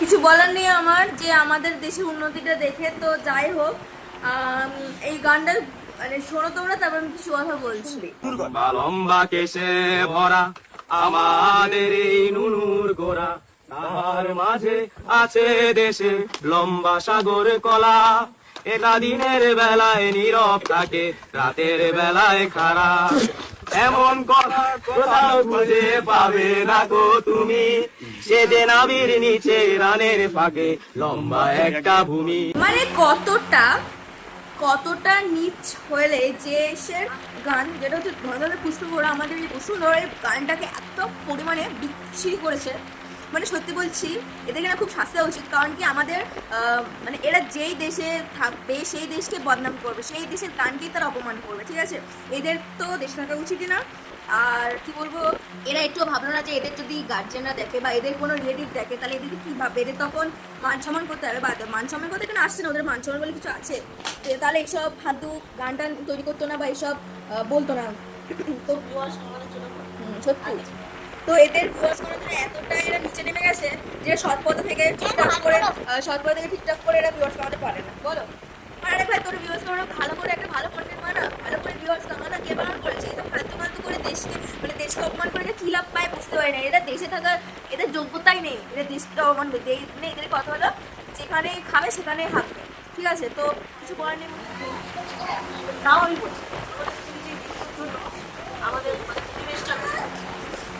কিছু বলার নেই আমার, যে আমাদের দেশের উন্নতিটা দেখে। তো যাই হোক, এই গানটা মানে শোনো তোমরা, তারপর আমি কিছু কথা বলছি। লম্বা কেশে ভরা আমাদের এই নুনুর গোরা, তাহার মাঝে আছে দেশে লম্বা সাগর কলা। এটা দিনের বেলায় নীরব থাকে, রাতের বেলায় খাড়া। এমন কথা কোথাও খুঁজে পাবে না গো তুমি, সে যে নাবির নিচে রানের ফাঁকে লম্বা একটা ভূমি। মানে কতটা নিচ হলে যে সে গান, যেটা হচ্ছে ধরে পুষ্পভরা আমাদের এই বসুন্ধরা, এই গানটাকে এত পরিমাণে বিচ্ছিরি করেছে। মানে সত্যি বলছি, এদেরকে না খুব শাস্তি দেওয়া উচিত। কারণ কি আমাদের মানে এরা যেই দেশে থাকবে সেই দেশকে বদনাম করবে, সেই দেশের গানকেই তারা অপমান করবে, ঠিক আছে? এদের তো দেশে থাকা উচিতই না। আর কি বলবো, এরা একটুও ভাবলো না যে এদের যদি গার্জেনরা দেখে বা এদের কোনো রিলেটিভ দেখে, তাহলে এদেরকে কী ভাববে? এদের তখন মান সম্মান করতে হবে। বা মান সম্মান করতে এখানে আসছে না, ওদের মান সম্মান বলে কিছু আছে? তাহলে এইসব ফালতু গান টান তৈরি করতো না বা এইসব বলতো না। তো সত্যি, তো এদের ভিউয়ার্স করার জন্য এতটা এরা নিচে নেমে গেছে যে সৎপথ থেকে ঠিকঠাক করে এরা ভিউয়ার্স কামাতে পারে না, বলো? আরে ভাই, তোর ভিউয়ার্স কামানো ভালো করে, একটা ভালো কন্টেন্ট বানা, ভালো করে ভিউয়ার্স কামানো। কে বানান করেছে? এটা ফালতু করে দেশকে, মানে দেশকে অপমান করে কি লাভ পায় বুঝতে পারি না। এরা দেশে থাকার এদের যোগ্যতাই নেই, এরা দেশকে অপমান করতে নেই। এদের কথা হলো যেখানে খাবে সেখানেই হাঁকবে, ঠিক আছে? তো কিছু করার নেই, তাও আমি বলছি আমাদের